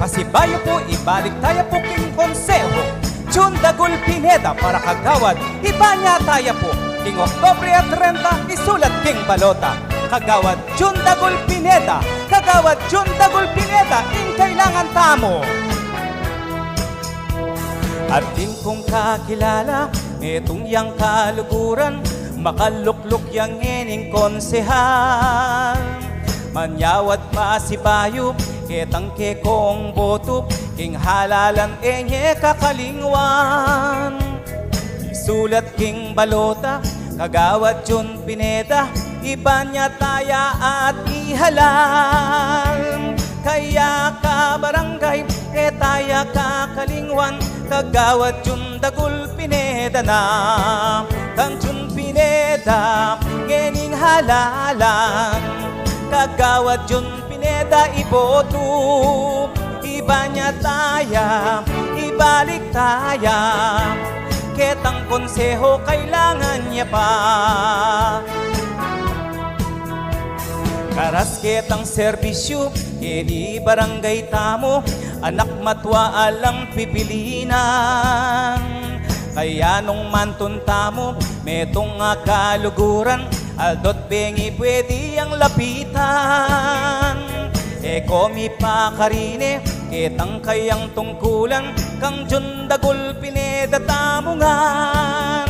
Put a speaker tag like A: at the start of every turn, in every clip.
A: Pasibayo po, ibalik tayo po king konseho. June Dagul Pineda para kagawad, iba niya tayo po. King Oktobre at 30, isulat king balota. Kagawad June Dagul Pineda, kagawad June Dagul Pineda, in kailangan tamo. At din kong kakilala, itong yang kaluguran, makalukluk yang ining konsehal. Manyawat masibayo, kitang kekong boto, king halalan enye kakalingwan. Isulat king balota, kagawad June Pineda, iba niya taya at ihalal. Kaya ka barangay, taya ka kalingwan, kagawad June Dagul Pineda na. Kang June Pineda, ngening halalan, kagawad June Pineda iboto. Iba niya taya, ibalik taya, ketang konseho kailangan niya pa. Karas ketang serbisyo, kini barangay tamo, anak matwa alang pipilinan. Kaya nung mantun tamo, metong kaluguran, aldot bengi pwede ang lapitan. Komi pa karine, ketang kayang tungkulan, kang June Dagul Pineda tamungan.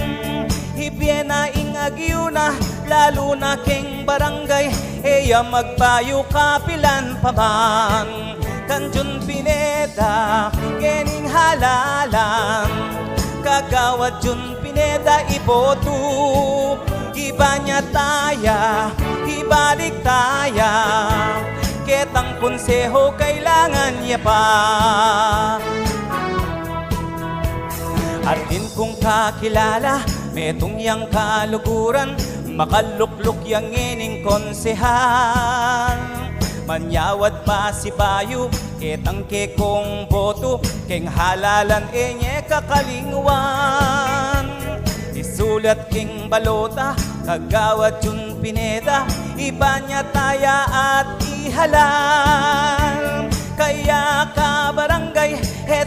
A: Hibyena ingagyo na, lalo na king barangay, eya magbayo kapilan pa man. Kang June Pineda, gening halalan, kagawad June Pineda iboto. Iba niya taya, ibalik taya, ketang konseho kailangan niya pa. At din kong kakilala, metong yang kaluguran, makalukluk yang ining konsehal. Manyawad pa si bayo, ketang kekong boto, king halalan enye kakalingwan. Isulat king balota, kagawad June Pineda, iba niya taya at ihalal. Kaya ka barangay,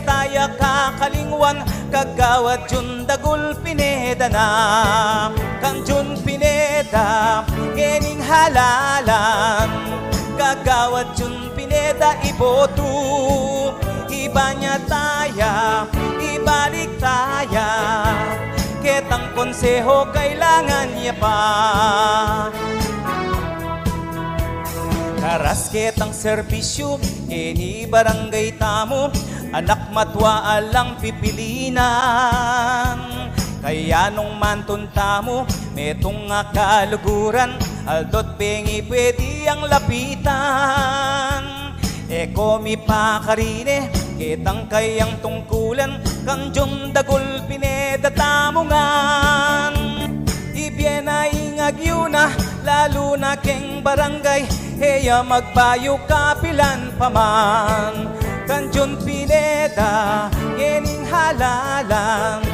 A: taya ka kalingwan, kagawad June Dagul Pineda na. Kang June Pineda, gening halalan, kagawad June Pineda iboto. Iba niya taya, ibalik taya, ketang konseho kailangan niya pa. Karas ketang serbisyo, kini barangay tamo, anak matwa alang pipilinan. Kaya nung mantun tamo, metong kaluguran, aldot bengi pwede ang lapitan. Komi pa karine, ketang kayang tungkulan, kang June Dagul Pineda tamungan. Ibyena ingagyo na, lalo na king barangay, heya magbayo kapilan pa man. Kang June Pineda, gening halalan,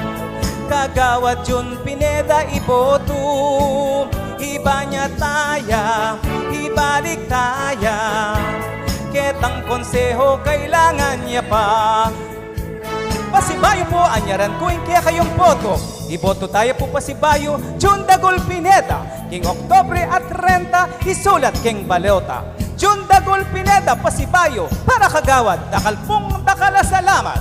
A: kagawad June Pineda iboto. Iba niya taya, ibalik taya, ketang konseho kailangan niya pa. Pasibayo po, anyaran ko kaya kayong boto. Iboto tayo po pasibayo, June Dagul Pineda, king Oktobre at 30, isulat king balota. June Dagul Pineda, pasibayo, para kagawad, dakal pong dakala salamat.